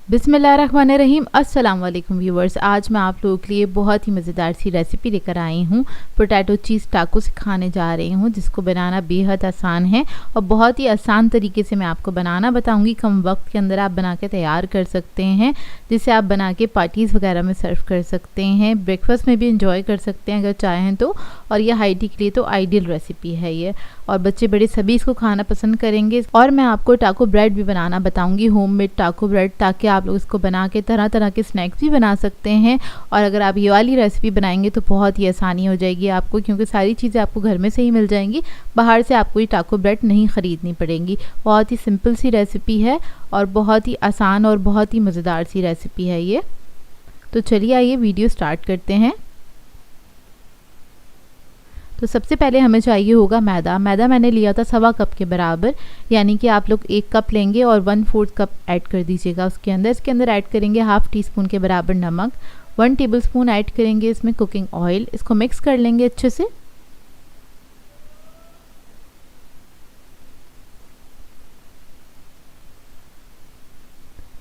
बिस्मिल्लाहिर्रहमानिर्रहीम। अस्सलाम वालेकुम व्यूवर्स। आज मैं आप लोगों के लिए बहुत ही मज़ेदार सी रेसिपी लेकर आई हूँ। पोटैटो चीज़ टाको सिखाने जा रही हूँ, जिसको बनाना बेहद आसान है और बहुत ही आसान तरीके से मैं आपको बनाना बताऊँगी। कम वक्त के अंदर आप बना के तैयार कर सकते हैं, जिसे आप बना के पार्टीज़ वगैरह में सर्व कर सकते हैं, ब्रेकफास्ट में भी इंजॉय कर सकते हैं अगर चाहें तो। और ये हाइटी के लिए तो आइडियल रेसिपी है ये, और बच्चे बड़े सभी इसको खाना पसंद करेंगे। और मैं आपको टाको ब्रेड भी बनाना बताऊँगी, होममेड टाको ब्रेड, ताकि आप लोग इसको बना के तरह तरह के स्नैक्स भी बना सकते हैं। और अगर आप ये वाली रेसिपी बनाएंगे तो बहुत ही आसानी हो जाएगी आपको, क्योंकि सारी चीज़ें आपको घर में से ही मिल जाएंगी, बाहर से आपको ये टाको ब्रेड नहीं ख़रीदनी पड़ेंगी। बहुत ही सिंपल सी रेसिपी है और बहुत ही आसान और बहुत ही मज़ेदार सी रेसिपी है ये। तो चलिए आइए वीडियो स्टार्ट करते हैं। तो सबसे पहले हमें चाहिए होगा मैदा। मैदा मैंने लिया था 1.25 कप के बराबर, यानी कि आप लोग 1 कप लेंगे और 1/4 कप ऐड कर दीजिएगा उसके अंदर। इसके अंदर ऐड करेंगे 1/2 टीस्पून के बराबर नमक, 1 टेबलस्पून ऐड करेंगे इसमें कुकिंग ऑयल। इसको मिक्स कर लेंगे अच्छे से।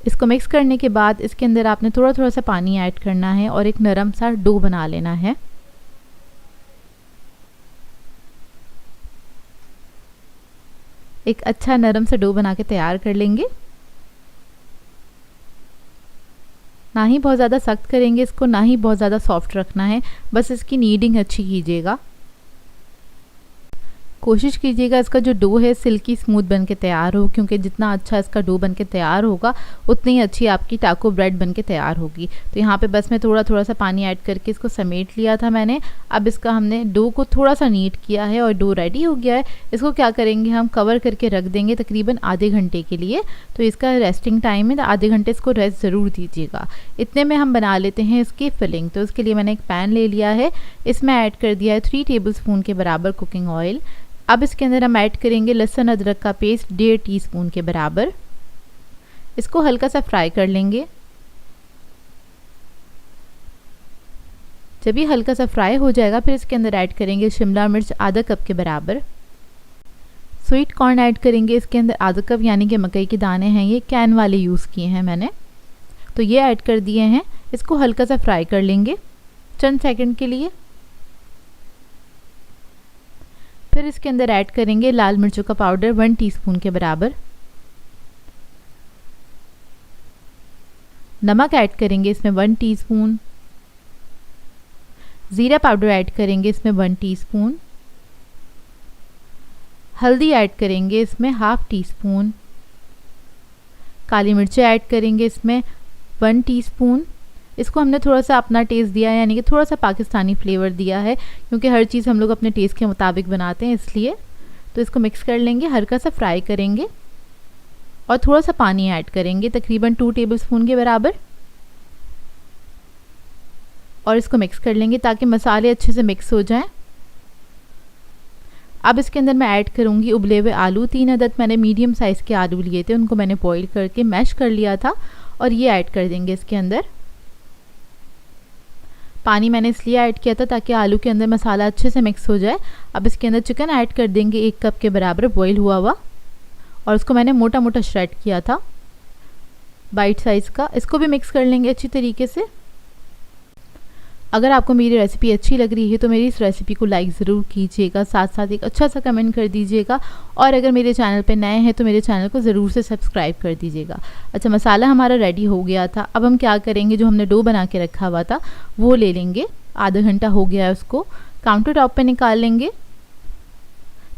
इसको मिक्स करने के बाद इसके अंदर आपने थोड़ा थोड़ा सा पानी ऐड करना है और एक नरम सा डो बना लेना है। एक अच्छा नरम सा डो बना के तैयार कर लेंगे। ना ही बहुत ज़्यादा सख्त करेंगे इसको, ना ही बहुत ज़्यादा सॉफ्ट रखना है, बस इसकी नीडिंग अच्छी कीजिएगा। कोशिश कीजिएगा इसका जो डो है सिल्की स्मूथ बन के तैयार हो, क्योंकि जितना अच्छा इसका डो बन के तैयार होगा उतनी ही अच्छी आपकी टाको ब्रेड बन के तैयार होगी। तो यहाँ पे बस मैं थोड़ा थोड़ा सा पानी ऐड करके इसको समेट लिया था मैंने। अब इसका हमने डो को थोड़ा सा नीट किया है और डो रेडी हो गया है। इसको क्या करेंगे, हम कवर करके रख देंगे तकरीबन आधे घंटे के लिए। तो इसका रेस्टिंग टाइम है, तो आधे घंटे इसको रेस्ट ज़रूर दीजिएगा। इतने में हम बना लेते हैं इसकी फिलिंग। तो इसके लिए मैंने एक पैन ले लिया है, इसमें ऐड कर दिया है 3 टेबलस्पून के बराबर कुकिंग ऑयल। अब इसके अंदर हम ऐड करेंगे लहसुन अदरक का पेस्ट 1.5 टीस्पून के बराबर। इसको हल्का सा फ्राई कर लेंगे। जब ये हल्का सा फ्राई हो जाएगा फिर इसके अंदर ऐड करेंगे शिमला मिर्च आधा कप के बराबर। स्वीट कॉर्न ऐड करेंगे इसके अंदर आधा कप, यानी कि मकई के दाने हैं, ये कैन वाले यूज़ किए हैं मैंने। तो ये ऐड कर दिए हैं। इसको हल्का सा फ्राई कर लेंगे चंद सेकंड के लिए। फिर इसके अंदर ऐड करेंगे लाल मिर्चों का पाउडर 1 टीस्पून के बराबर। नमक ऐड करेंगे इसमें 1 टीस्पून। ज़ीरा पाउडर ऐड करेंगे इसमें 1 टीस्पून। हल्दी ऐड करेंगे इसमें 1/2 टीस्पून। काली मिर्चें ऐड करेंगे इसमें 1 टीस्पून। इसको हमने थोड़ा सा अपना टेस्ट दिया है, यानी कि थोड़ा सा पाकिस्तानी फ्लेवर दिया है, क्योंकि हर चीज़ हम लोग अपने टेस्ट के मुताबिक बनाते हैं इसलिए। तो इसको मिक्स कर लेंगे, हल्का सा फ्राई करेंगे और थोड़ा सा पानी ऐड करेंगे तकरीबन 2 टेबलस्पून के बराबर। और इसको मिक्स कर लेंगे ताकि मसाले अच्छे से मिक्स हो जाएं। अब इसके अंदर मैं ऐड करूँगी उबले हुए आलू। 3 अदद मैंने मीडियम साइज़ के आलू लिए थे, उनको मैंने बॉईल करके मैश कर लिया था, और ये ऐड कर देंगे इसके अंदर। पानी मैंने इसलिए ऐड किया था ताकि आलू के अंदर मसाला अच्छे से मिक्स हो जाए। अब इसके अंदर चिकन ऐड कर देंगे 1 कप के बराबर बॉईल हुआ हुआ, और उसको मैंने मोटा मोटा श्रेड किया था बाइट साइज़ का। इसको भी मिक्स कर लेंगे अच्छी तरीके से। अगर आपको मेरी रेसिपी अच्छी लग रही है तो मेरी इस रेसिपी को लाइक ज़रूर कीजिएगा, साथ साथ एक अच्छा सा कमेंट कर दीजिएगा, और अगर मेरे चैनल पे नए हैं तो मेरे चैनल को ज़रूर से सब्सक्राइब कर दीजिएगा। अच्छा, मसाला हमारा रेडी हो गया था। अब हम क्या करेंगे, जो हमने डो बना के रखा हुआ था वो ले लेंगे। आधा घंटा हो गया है, उसको काउंटर टॉप पर निकाल लेंगे।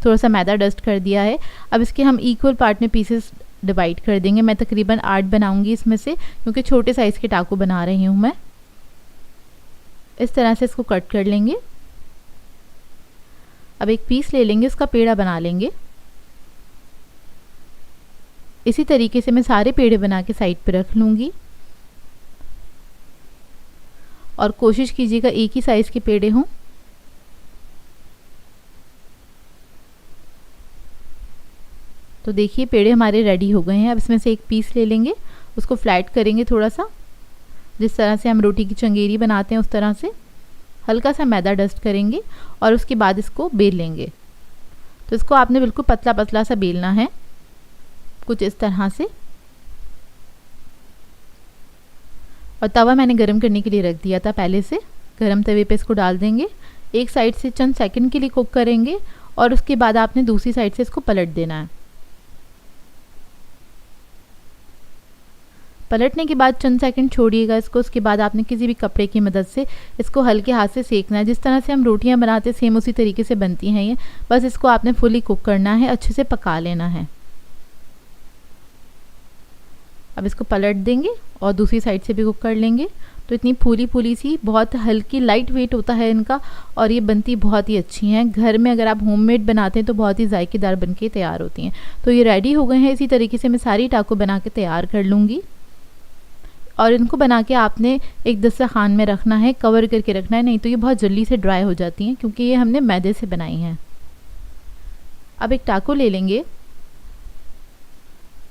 थोड़ा सा मैदा डस्ट कर दिया है। अब इसके हम इक्वल पार्ट में पीसेस डिवाइड कर देंगे। मैं तकरीबन 8 बनाऊँगी इसमें से, क्योंकि छोटे साइज़ के टाको बना रही हूँ मैं। इस तरह से इसको कट कर लेंगे। अब एक पीस ले लेंगे, उसका पेड़ा बना लेंगे। इसी तरीके से मैं सारे पेड़े बना के साइड पे रख लूँगी, और कोशिश कीजिएगा एक ही साइज़ के पेड़े हों। तो देखिए पेड़े हमारे रेडी हो गए हैं। अब इसमें से एक पीस ले लेंगे, उसको फ्लैट करेंगे थोड़ा सा, जिस तरह से हम रोटी की चंगेरी बनाते हैं उस तरह से। हल्का सा मैदा डस्ट करेंगे और उसके बाद इसको बेल लेंगे। तो इसको आपने बिल्कुल पतला पतला सा बेलना है, कुछ इस तरह से। और तवा मैंने गरम करने के लिए रख दिया था पहले से। गरम तवे पे इसको डाल देंगे, एक साइड से चंद सेकंड के लिए कुक करेंगे और उसके बाद आपने दूसरी साइड से इसको पलट देना है। पलटने के बाद चंद सेकंड छोड़िएगा इसको। उसके बाद आपने किसी भी कपड़े की मदद से इसको हल्के हाथ से सेकना है। जिस तरह से हम रोटियां बनाते हैं सेम उसी तरीके से बनती हैं ये, बस इसको आपने फुली कुक करना है, अच्छे से पका लेना है। अब इसको पलट देंगे और दूसरी साइड से भी कुक कर लेंगे। तो इतनी फूली फूली सी, बहुत हल्की लाइट वेट होता है इनका और ये बनती बहुत ही अच्छी हैं। घर में अगर आप होममेड बनाते हैं तो बहुत ही जायकेदार बन के तैयार होती हैं। तो ये रेडी हो गए हैं। इसी तरीके से मैं सारी टाको बना के तैयार कर लूँगी और इनको बना के आपने एक दस्तरखान में रखना है, कवर करके रखना है, नहीं तो ये बहुत जल्दी से ड्राई हो जाती हैं क्योंकि ये हमने मैदे से बनाई हैं। अब एक टाको ले लेंगे,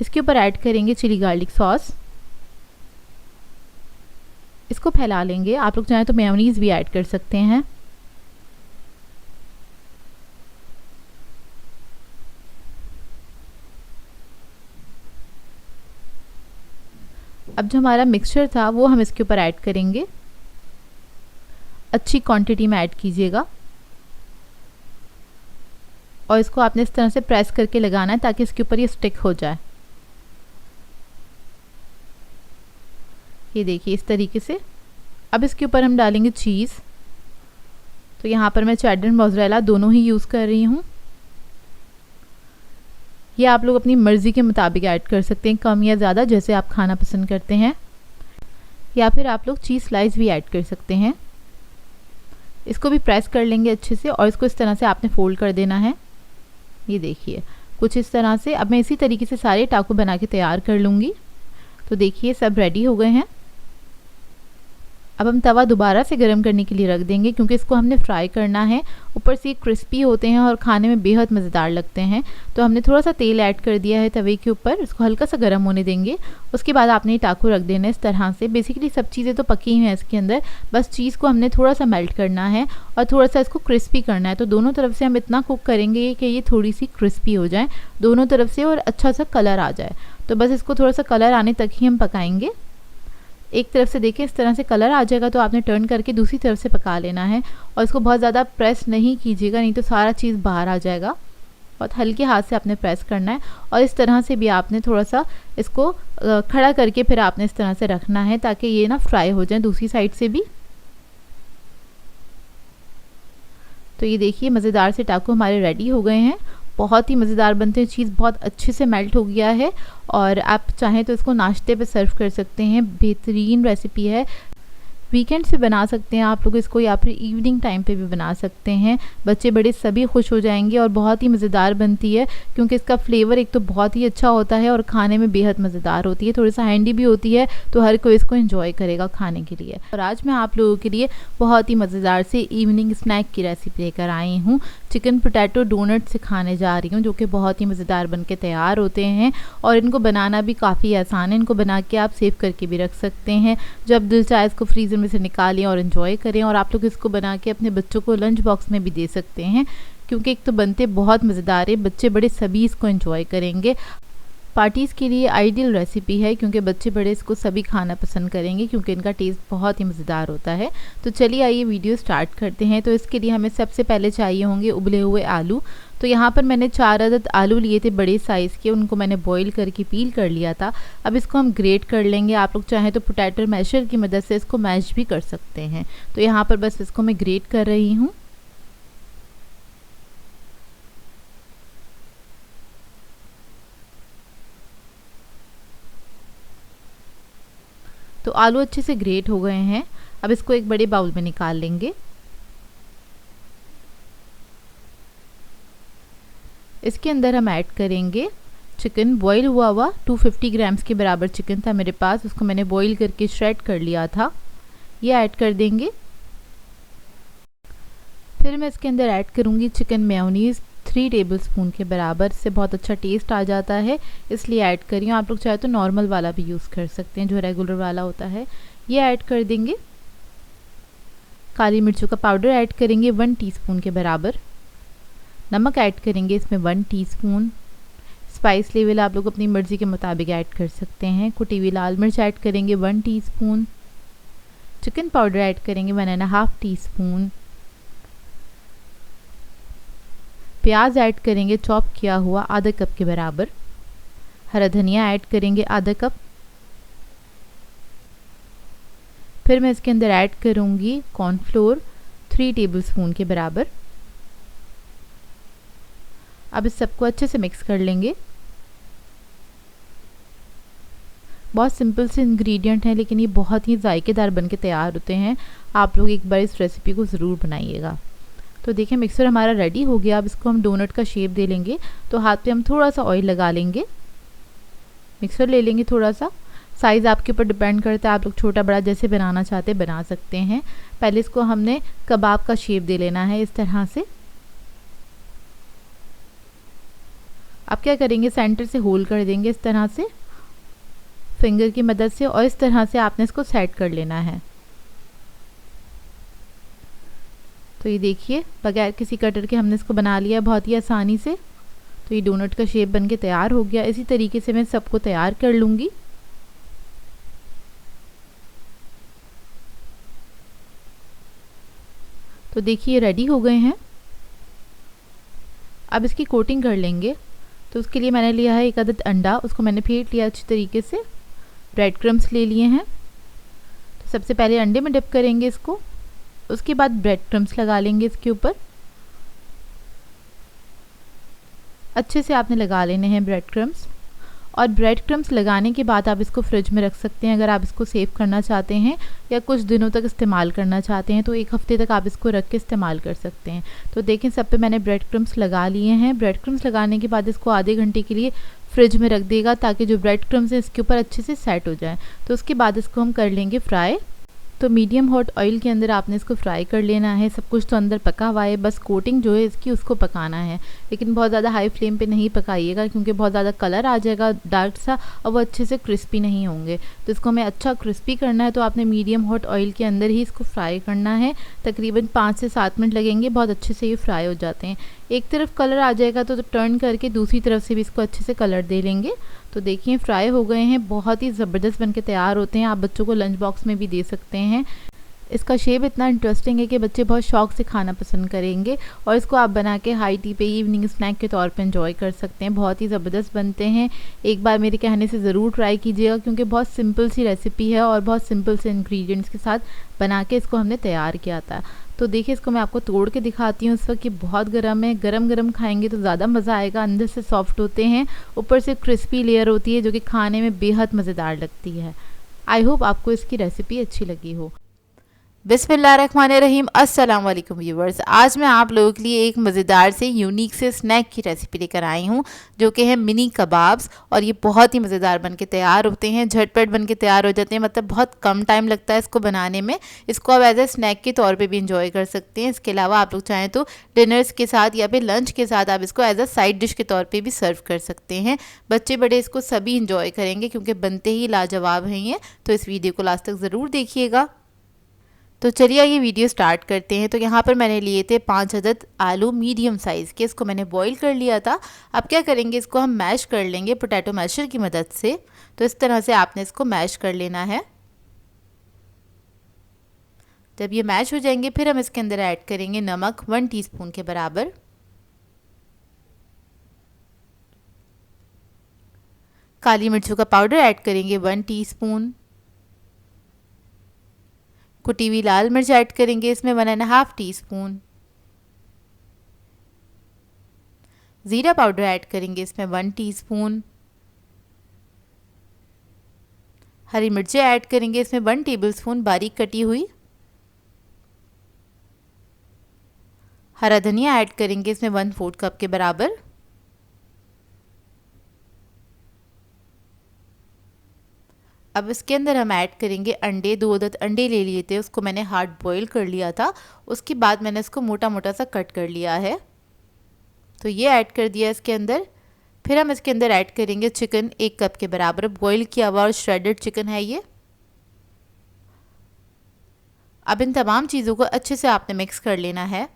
इसके ऊपर ऐड करेंगे चिली गार्लिक सॉस, इसको फैला लेंगे। आप लोग चाहें तो मेयोनीज भी ऐड कर सकते हैं। अब जो हमारा मिक्सचर था वो हम इसके ऊपर ऐड करेंगे। अच्छी क्वांटिटी में ऐड कीजिएगा और इसको आपने इस तरह से प्रेस करके लगाना है ताकि इसके ऊपर ये स्टिक हो जाए। ये देखिए इस तरीके से। अब इसके ऊपर हम डालेंगे चीज़। तो यहाँ पर मैं चेडर मोज़रेला दोनों ही यूज़ कर रही हूँ। ये आप लोग अपनी मर्ज़ी के मुताबिक ऐड कर सकते हैं, कम या ज़्यादा, जैसे आप खाना पसंद करते हैं, या फिर आप लोग चीज़ स्लाइस भी ऐड कर सकते हैं। इसको भी प्रेस कर लेंगे अच्छे से और इसको इस तरह से आपने फोल्ड कर देना है। ये देखिए कुछ इस तरह से। अब मैं इसी तरीके से सारे टाको बना के तैयार कर लूँगी। तो देखिए सब रेडी हो गए हैं। अब हम तवा दोबारा से गर्म करने के लिए रख देंगे क्योंकि इसको हमने फ्राई करना है। ऊपर से क्रिस्पी होते हैं और खाने में बेहद मज़ेदार लगते हैं। तो हमने थोड़ा सा तेल ऐड कर दिया है तवे के ऊपर, इसको हल्का सा गर्म होने देंगे। उसके बाद आपने ये टाको रख देना है इस तरह से। बेसिकली सब चीज़ें तो पकी हुई हैं इसके अंदर, बस चीज़ को हमने थोड़ा सा मेल्ट करना है और थोड़ा सा इसको क्रिस्पी करना है। तो दोनों तरफ से हम इतना कुक करेंगे कि ये थोड़ी सी क्रिस्पी हो जाए दोनों तरफ से और अच्छा सा कलर आ जाए। तो बस इसको थोड़ा सा कलर आने तक ही हम पकाएंगे। एक तरफ से देखें इस तरह से कलर आ जाएगा तो आपने टर्न करके दूसरी तरफ से पका लेना है और इसको बहुत ज़्यादा प्रेस नहीं कीजिएगा, नहीं तो सारा चीज़ बाहर आ जाएगा। बहुत हल्के हाथ से आपने प्रेस करना है और इस तरह से भी आपने थोड़ा सा इसको खड़ा करके फिर आपने इस तरह से रखना है ताकि ये ना फ्राई हो जाए दूसरी साइड से भी। तो ये देखिए मज़ेदार से टाको हमारे रेडी हो गए हैं। बहुत ही मज़ेदार बनते हैं, चीज़ बहुत अच्छे से मेल्ट हो गया है और आप चाहें तो इसको नाश्ते पे सर्व कर सकते हैं। बेहतरीन रेसिपी है, वीकेंड से बना सकते हैं आप लोग इसको या फिर इवनिंग टाइम पे भी बना सकते हैं। बच्चे बड़े सभी खुश हो जाएंगे और बहुत ही मज़ेदार बनती है क्योंकि इसका फ्लेवर एक तो बहुत ही अच्छा होता है और खाने में बेहद मज़ेदार होती है। थोड़ी सा हैंडी भी होती है तो हर कोई इसको एंजॉय करेगा खाने के लिए। और आज मैं आप लोगों के लिए बहुत ही मज़ेदार से इवनिंग स्नैक की रेसिपी लेकर आई हूँ। चिकन पोटैटो डोनट सिखाने जा रही हूँ जो कि बहुत ही मज़ेदार बन के तैयार होते हैं और इनको बनाना भी काफ़ी आसान है। इनको बना के आप सेव करके भी रख सकते हैं, जब दिल चाहे इसको फ्रीज़र में से निकालें और एंजॉय करें। और आप लोग इसको बना के अपने बच्चों को लंच बॉक्स में भी दे सकते हैं क्योंकि एक तो बनते बहुत मज़ेदार है, बच्चे बड़े सभी इसको एंजॉय करेंगे। पार्टीज़ के लिए आइडियल रेसिपी है क्योंकि बच्चे बड़े इसको सभी खाना पसंद करेंगे क्योंकि इनका टेस्ट बहुत ही मज़ेदार होता है। तो चलिए आइए वीडियो स्टार्ट करते हैं। तो इसके लिए हमें सबसे पहले चाहिए होंगे उबले हुए आलू। तो यहाँ पर मैंने 4 अदद आलू लिए थे बड़े साइज़ के, उनको मैंने बॉईल करके पील कर लिया था। अब इसको हम ग्रेट कर लेंगे। आप लोग चाहें तो पोटैटो मैशर की मदद से इसको मैश भी कर सकते हैं। तो यहाँ पर बस इसको मैं ग्रेट कर रही हूँ। तो आलू अच्छे से ग्रेट हो गए हैं। अब इसको एक बड़े बाउल में निकाल लेंगे। इसके अंदर हम ऐड करेंगे चिकन, बॉईल हुआ हुआ 250 ग्राम्स के बराबर चिकन था मेरे पास, उसको मैंने बॉईल करके श्रेड कर लिया था। ये ऐड कर देंगे। फिर मैं इसके अंदर ऐड करूँगी चिकन मेयोनीज़ 3 टेबलस्पून के बराबर। इससे बहुत अच्छा टेस्ट आ जाता है इसलिए ऐड कर रही हूँ। आप लोग चाहे तो नॉर्मल वाला भी यूज़ कर सकते हैं जो रेगुलर वाला होता है। ये ऐड कर देंगे। काली मिर्चों का पाउडर ऐड करेंगे 1 टीस्पून के बराबर। नमक ऐड करेंगे इसमें 1 टीस्पून। स्पाइस लेवल आप लोग अपनी मर्ज़ी के मुताबिक ऐड कर सकते हैं। कुटी हुई लाल मिर्च ऐड करेंगे 1 टीस्पून। चिकन पाउडर ऐड करेंगे 1.5 टीस्पून। प्याज ऐड करेंगे चॉप किया हुआ आधा कप के बराबर। हरा धनिया ऐड करेंगे आधा कप। फिर मैं इसके अंदर ऐड करूँगी कॉर्नफ्लोर 3 टेबलस्पून के बराबर। अब इस सबको अच्छे से मिक्स कर लेंगे। बहुत सिंपल से इंग्रेडिएंट हैं, लेकिन ये बहुत ही जायकेदार बन के तैयार होते हैं। आप लोग एक बार इस रेसिपी को ज़रूर बनाइएगा। तो देखिए मिक्सर हमारा रेडी हो गया। अब इसको हम डोनट का शेप दे लेंगे। तो हाथ पे हम थोड़ा सा ऑयल लगा लेंगे, मिक्सर ले लेंगे थोड़ा सा। साइज़ आपके ऊपर डिपेंड करता है, आप लोग छोटा बड़ा जैसे बनाना चाहते हैं बना सकते हैं। पहले इसको हमने कबाब का शेप दे लेना है इस तरह से। अब क्या करेंगे, सेंटर से होल कर देंगे इस तरह से फिंगर की मदद से, और इस तरह से आपने इसको सेट कर लेना है। तो ये देखिए बगैर किसी कटर के हमने इसको बना लिया बहुत ही आसानी से। तो ये डोनट का शेप बन के तैयार हो गया। इसी तरीके से मैं सबको तैयार कर लूँगी। तो देखिए रेडी हो गए हैं। अब इसकी कोटिंग कर लेंगे। तो उसके लिए मैंने लिया है 1 अदद अंडा, उसको मैंने फेंट लिया अच्छी तरीके से। ब्रेड क्रम्स ले लिए हैं। तो सबसे पहले अंडे में डिप करेंगे इसको, उसके बाद ब्रेड क्रम्स लगा लेंगे इसके ऊपर। अच्छे से आपने लगा लेने हैं ब्रेड क्रम्स। और ब्रेड क्रम्स लगाने के बाद आप इसको फ्रिज में रख सकते हैं। अगर आप इसको सेव करना चाहते हैं या कुछ दिनों तक इस्तेमाल करना चाहते हैं तो 1 हफ्ते तक आप इसको रख के इस्तेमाल कर सकते हैं। तो देखें सब पे मैंने ब्रेड क्रम्स लगा लिए हैं। ब्रेड क्रम्स लगाने के बाद इसको आधे घंटे के लिए फ्रिज में रख देगा, ताकि जो ब्रेड क्रम्स हैं इसके ऊपर अच्छे से सेट हो जाए। तो उसके बाद इसको हम कर लेंगे फ्राई। तो मीडियम हॉट ऑयल के अंदर आपने इसको फ्राई कर लेना है। सब कुछ तो अंदर पका हुआ है, बस कोटिंग जो है इसकी उसको पकाना है। लेकिन बहुत ज़्यादा हाई फ्लेम पे नहीं पकाइएगा, क्योंकि बहुत ज़्यादा कलर आ जाएगा डार्क सा और वो अच्छे से क्रिस्पी नहीं होंगे। तो इसको हमें अच्छा क्रिस्पी करना है, तो आपने मीडियम हॉट ऑयल के अंदर ही इसको फ्राई करना है। तकरीबन 5 से 7 मिनट लगेंगे, बहुत अच्छे से ये फ्राई हो जाते हैं। एक तरफ कलर आ जाएगा तो टर्न करके दूसरी तरफ से भी इसको अच्छे से कलर दे लेंगे। तो देखिए फ्राई हो गए हैं, बहुत ही ज़बरदस्त बन के तैयार होते हैं। आप बच्चों को लंच बॉक्स में भी दे सकते हैं। इसका शेप इतना इंटरेस्टिंग है कि बच्चे बहुत शौक से खाना पसंद करेंगे, और इसको आप बना के हाई टी पे इवनिंग स्नैक के तौर पे एंजॉय कर सकते हैं। बहुत ही ज़बरदस्त बनते हैं। एक बार मेरे कहने से ज़रूर ट्राई कीजिएगा, क्योंकि बहुत सिंपल सी रेसिपी है और बहुत सिंपल से इंग्रेडिएंट्स के साथ बना के इसको हमने तैयार किया था। तो देखिए इसको मैं आपको तोड़ के दिखाती हूँ। इस वक्त ये बहुत गर्म है, गरम गरम खाएंगे तो ज़्यादा मज़ा आएगा। अंदर से सॉफ्ट होते हैं, ऊपर से क्रिस्पी लेयर होती है, जो कि खाने में बेहद मज़ेदार लगती है। आई होप आपको इसकी रेसिपी अच्छी लगी हो। बिस्मिल्लाहिर्रहमानिर्रहीम, अस्सलाम वालेकुम व्यूवर्स। आज मैं आप लोगों के लिए एक मज़ेदार से यूनिक से स्नैक की रेसिपी लेकर आई हूँ, जो कि है मिनी कबाब्स। और ये बहुत ही मज़ेदार बन के तैयार होते हैं, झटपट बन के तैयार हो जाते हैं, मतलब बहुत कम टाइम लगता है इसको बनाने में। इसको आप एज ए स्नैक के तौर पे भी इंजॉय कर सकते हैं। इसके अलावा आप लोग चाहें तो डिनर्स के साथ या फिर लंच के साथ आप इसको एज अ साइड डिश के तौर पर भी सर्व कर सकते हैं। बच्चे बड़े इसको सभी इंजॉय करेंगे, क्योंकि बनते ही लाजवाब हैं ये। तो इस वीडियो को लास्ट तक ज़रूर देखिएगा। तो चलिए ये वीडियो स्टार्ट करते हैं। तो यहाँ पर मैंने लिए थे 5 अदद आलू मीडियम साइज़ के, इसको मैंने बॉईल कर लिया था। अब क्या करेंगे, इसको हम मैश कर लेंगे पोटैटो मैशर की मदद से। तो इस तरह से आपने इसको मैश कर लेना है। जब ये मैश हो जाएंगे फिर हम इसके अंदर ऐड करेंगे नमक 1 टीस्पून के बराबर, काली मिर्चों का पाउडर ऐड करेंगे 1 टीस्पून, कुटी हुई लाल मिर्च ऐड करेंगे इसमें 1.5 टीस्पून, ज़ीरा पाउडर ऐड करेंगे इसमें 1 टीस्पून, हरी मिर्चें ऐड करेंगे इसमें 1 टेबलस्पून बारीक कटी हुई, हरा धनिया ऐड करेंगे इसमें 1/4 कप के बराबर, अब इसके अंदर हम ऐड करेंगे अंडे। 2 अदद अंडे ले लिए थे, उसको मैंने हार्ड बॉईल कर लिया था। उसके बाद मैंने इसको मोटा मोटा सा कट कर लिया है। तो ये ऐड कर दिया इसके अंदर। फिर हम इसके अंदर ऐड करेंगे चिकन 1 कप के बराबर, बॉईल किया हुआ और श्रेडेड चिकन है ये। अब इन तमाम चीज़ों को अच्छे से आपने मिक्स कर लेना है।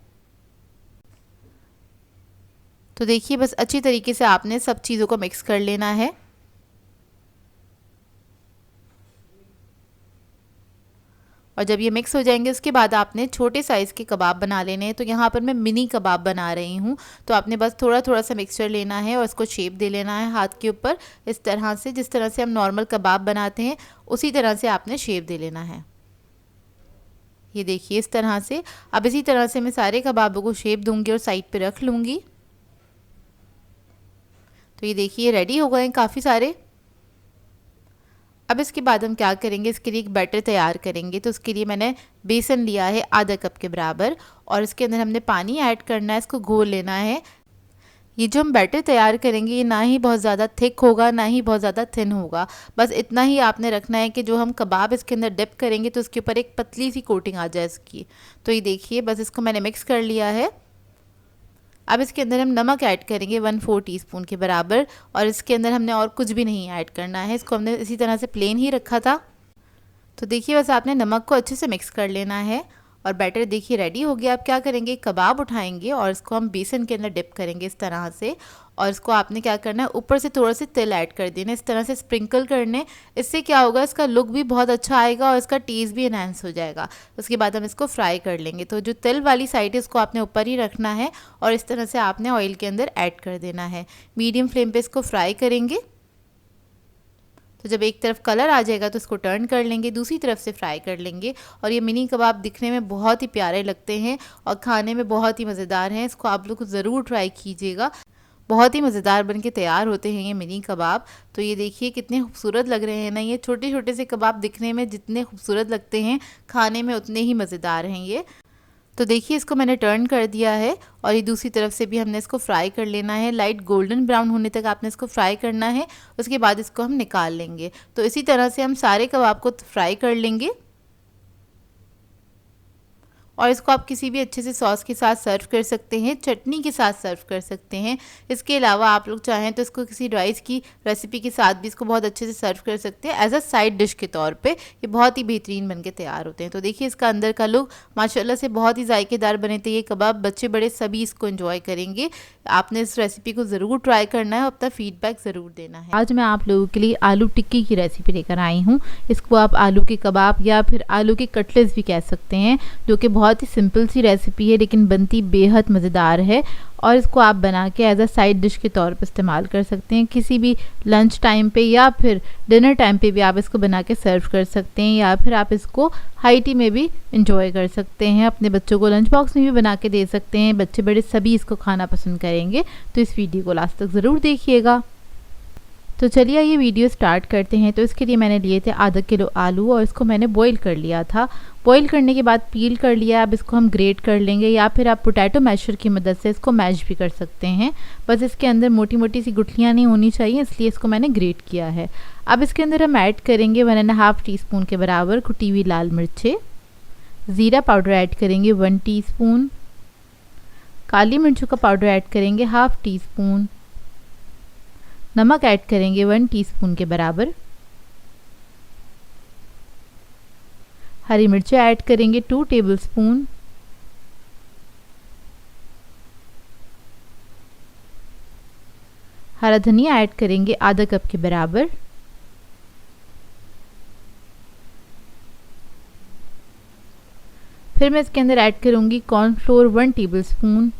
तो देखिए बस अच्छी तरीके से आपने सब चीज़ों को मिक्स कर लेना है। और जब ये मिक्स हो जाएंगे उसके बाद आपने छोटे साइज़ के कबाब बना लेने हैं। तो यहाँ पर मैं मिनी कबाब बना रही हूँ। तो आपने बस थोड़ा थोड़ा सा मिक्सचर लेना है और इसको शेप दे लेना है हाथ के ऊपर, इस तरह से जिस तरह से हम नॉर्मल कबाब बनाते हैं उसी तरह से आपने शेप दे लेना है। ये देखिए इस तरह से। अब इसी तरह से मैं सारे कबाबों को शेप दूंगी और साइड पे रख लूँगी। तो ये देखिए रेडी हो गए हैं काफ़ी सारे। अब इसके बाद हम क्या करेंगे, इसके लिए एक बैटर तैयार करेंगे। तो उसके लिए मैंने बेसन लिया है आधा कप के बराबर और इसके अंदर हमने पानी ऐड करना है, इसको घोल लेना है। ये जो हम बैटर तैयार करेंगे ये ना ही बहुत ज़्यादा थिक होगा ना ही बहुत ज़्यादा थिन होगा, बस इतना ही आपने रखना है कि जो हम कबाब इसके अंदर डिप करेंगे तो उसके ऊपर एक पतली सी कोटिंग आ जाए इसकी। तो ये देखिए बस इसको मैंने मिक्स कर लिया है। अब इसके अंदर हम नमक ऐड करेंगे 1/4 टीस्पून के बराबर और इसके अंदर हमने और कुछ भी नहीं ऐड करना है, इसको हमने इसी तरह से प्लेन ही रखा था। तो देखिए बस आपने नमक को अच्छे से मिक्स कर लेना है और बैटर देखिए रेडी हो गया। अब क्या करेंगे, कबाब उठाएंगे और इसको हम बेसन के अंदर डिप करेंगे इस तरह से और इसको आपने क्या करना है, ऊपर से थोड़ा सा तिल ऐड कर देना, इस तरह से स्प्रिंकल करने। इससे क्या होगा, इसका लुक भी बहुत अच्छा आएगा और इसका टेस्ट भी एनहांस हो जाएगा। उसके बाद हम इसको फ्राई कर लेंगे। तो जो तिल वाली साइड है इसको आपने ऊपर ही रखना है और इस तरह से आपने ऑयल के अंदर ऐड कर देना है। मीडियम फ्लेम पर इसको फ्राई करेंगे। तो जब एक तरफ कलर आ जाएगा तो इसको टर्न कर लेंगे, दूसरी तरफ से फ्राई कर लेंगे। और ये मिनी कबाब दिखने में बहुत ही प्यारे लगते हैं और खाने में बहुत ही मज़ेदार हैं। इसको आप लोग ज़रूर ट्राई कीजिएगा, बहुत ही मज़ेदार बन के तैयार होते हैं ये मिनी कबाब। तो ये देखिए कितने खूबसूरत लग रहे हैं ना, ये छोटे छोटे से कबाब दिखने में जितने खूबसूरत लगते हैं खाने में उतने ही मज़ेदार हैं ये। तो देखिए इसको मैंने टर्न कर दिया है और ये दूसरी तरफ से भी हमने इसको फ्राई कर लेना है। लाइट गोल्डन ब्राउन होने तक आपने इसको फ्राई करना है, उसके बाद इसको हम निकाल लेंगे। तो इसी तरह से हम सारे कबाब को फ्राई कर लेंगे और इसको आप किसी भी अच्छे से सॉस के साथ सर्व कर सकते हैं, चटनी के साथ सर्व कर सकते हैं। इसके अलावा आप लोग चाहें तो इसको किसी राइस की रेसिपी के साथ भी इसको बहुत अच्छे से सर्व कर सकते हैं एज अ साइड डिश के तौर पे। ये बहुत ही बेहतरीन बन के तैयार होते हैं। तो देखिए इसका अंदर का लुक माशाल्लाह से बहुत ही जायकेदार बने थे ये कबाब, बच्चे बड़े सभी इसको एंजॉय करेंगे। आपने इस रेसिपी को ज़रूर ट्राई करना है, अपना फीडबैक ज़रूर देना है। आज मैं आप लोगों के लिए आलू टिक्की की रेसिपी लेकर आई हूँ। इसको आप आलू के कबाब या फिर आलू के कटलेट्स भी कह सकते हैं, जो कि बहुत ही सिंपल सी रेसिपी है लेकिन बनती बेहद मज़ेदार है। और इसको आप बना के एज अ साइड डिश के तौर पर इस्तेमाल कर सकते हैं, किसी भी लंच टाइम पे या फिर डिनर टाइम पे भी आप इसको बना के सर्व कर सकते हैं, या फिर आप इसको हाई टी में भी इंजॉय कर सकते हैं। अपने बच्चों को लंच बॉक्स में भी बना के दे सकते हैं, बच्चे बड़े सभी इसको खाना पसंद करेंगे। तो इस वीडियो को लास्ट तक ज़रूर देखिएगा। तो चलिए ये वीडियो स्टार्ट करते हैं। तो इसके लिए मैंने लिए थे आधा किलो आलू और इसको मैंने बॉईल कर लिया था। बॉईल करने के बाद पील कर लिया। अब इसको हम ग्रेट कर लेंगे या फिर आप पोटैटो मैशर की मदद से इसको मैश भी कर सकते हैं। बस इसके अंदर मोटी मोटी सी गुठलियाँ नहीं होनी चाहिए, इसलिए इसको मैंने ग्रेट किया है। अब इसके अंदर हम ऐड करेंगे 1.5 टीस्पून के बराबर कुटी हुई लाल मिर्चें। ज़ीरा पाउडर ऐड करेंगे 1 टीस्पून। काली मिर्चों का पाउडर ऐड करेंगे 1/2 टीस्पून। नमक ऐड करेंगे 1 टीस्पून के बराबर। हरी मिर्चें ऐड करेंगे 2 टेबलस्पून। हरा धनिया ऐड करेंगे आधा कप के बराबर। फिर मैं इसके अंदर ऐड करूंगी cornflour 1 tablespoon.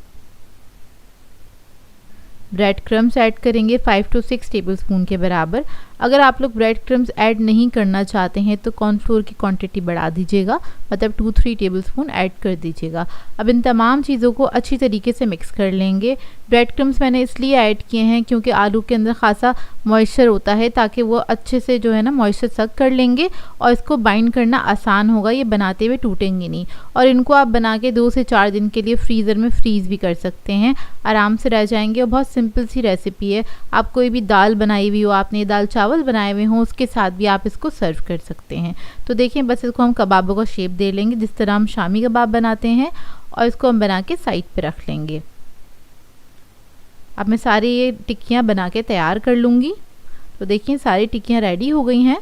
Bread crumbs add करेंगे 5 to 6 टेबलस्पून के बराबर। अगर आप लोग ब्रेड क्रम्स ऐड नहीं करना चाहते हैं तो कॉर्नफ्लोर की क्वांटिटी बढ़ा दीजिएगा, मतलब 2-3 टेबलस्पून ऐड कर दीजिएगा। अब इन तमाम चीज़ों को अच्छी तरीके से मिक्स कर लेंगे। ब्रेड क्रम्स मैंने इसलिए ऐड किए हैं क्योंकि आलू के अंदर खासा मॉइस्चर होता है, ताकि वो अच्छे से जो है ना मॉइस्चर सक कर लेंगे और इसको बाइंड करना आसान होगा, ये बनाते हुए टूटेंगे नहीं। और इनको आप बना के 2 से 4 दिन के लिए फ्रीज़र में फ्रीज़ भी कर सकते हैं, आराम से रह जाएंगे। और बहुत सिंपल सी रेसिपी है। आप कोई भी दाल बनाई हुई हो, आपने दाल चावल बनाए हुए हों, उसके साथ भी आप इसको सर्व कर सकते हैं। तो देखिए बस इसको हम कबाबों का शेप दे लेंगे जिस तरह हम शामी कबाब बनाते हैं, और इसको हम बना के साइड पे रख लेंगे। अब मैं सारी ये टिक्कियाँ बना के तैयार कर लूँगी। तो देखिए सारी टिक्कियाँ रेडी हो गई हैं।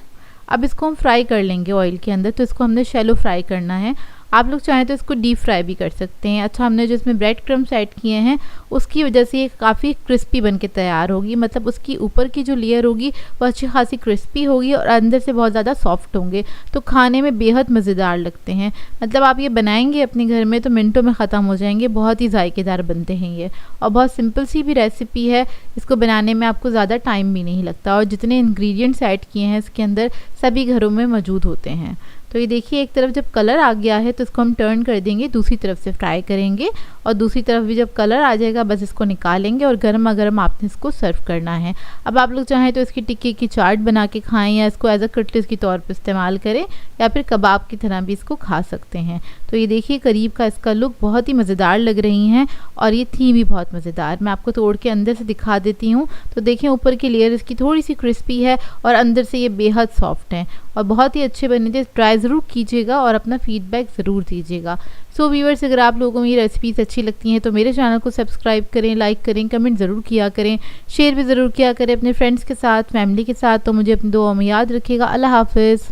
अब इसको हम फ्राई कर लेंगे ऑयल के अंदर। तो इसको हमने शैलो फ्राई करना है। आप लोग चाहें तो इसको डीप फ्राई भी कर सकते हैं। अच्छा, हमने जो इसमें ब्रेड क्रम्स ऐड किए हैं उसकी वजह से ये काफ़ी क्रिस्पी बन के तैयार होगी, मतलब उसकी ऊपर की जो लेयर होगी वो अच्छी खासी क्रिस्पी होगी और अंदर से बहुत ज़्यादा सॉफ्ट होंगे, तो खाने में बेहद मज़ेदार लगते हैं। मतलब आप ये बनाएंगे अपने घर में तो मिनटों में ख़त्म हो जाएंगे, बहुत ही जायकेदार बनते हैं ये, और बहुत सिंपल सी भी रेसिपी है। इसको बनाने में आपको ज़्यादा टाइम भी नहीं लगता और जितने इंग्रेडिएंट्स ऐड किए हैं इसके अंदर सभी घरों में मौजूद होते हैं। तो ये देखिए, एक तरफ जब कलर आ गया है तो इसको हम टर्न कर देंगे, दूसरी तरफ से फ्राई करेंगे और दूसरी तरफ भी जब कलर आ जाएगा बस इसको निकालेंगे और गर्मा गर्म आपने इसको सर्व करना है। अब आप लोग चाहें तो इसकी टिक्की की चाट बना के खाएं या इसको एज अ कटलेट्स के तौर पर इस्तेमाल करें या फिर कबाब की तरह भी इसको खा सकते हैं। तो ये देखिए, करीब का इसका लुक बहुत ही मज़ेदार लग रही हैं और ये थी भी बहुत मज़ेदार। मैं आपको तोड़ के अंदर से दिखा देती हूँ। तो देखें, ऊपर की लेयर इसकी थोड़ी सी क्रिस्पी है और अंदर से ये बेहद सॉफ्ट हैं और बहुत ही अच्छे बने थे। ट्राई ज़रूर कीजिएगा और अपना फीडबैक ज़रूर दीजिएगा। सो व्यूअर्स, अगर आप लोगों को मेरी रेसिपीज़ अच्छी लगती हैं तो मेरे चैनल को सब्सक्राइब करें, लाइक करें, कमेंट ज़रूर किया करें, शेयर भी ज़रूर किया करें अपने फ्रेंड्स के साथ, फैमिली के साथ। तो मुझे अपनी दुआ में याद रखिएगा। अल्लाह हाफ़िज़।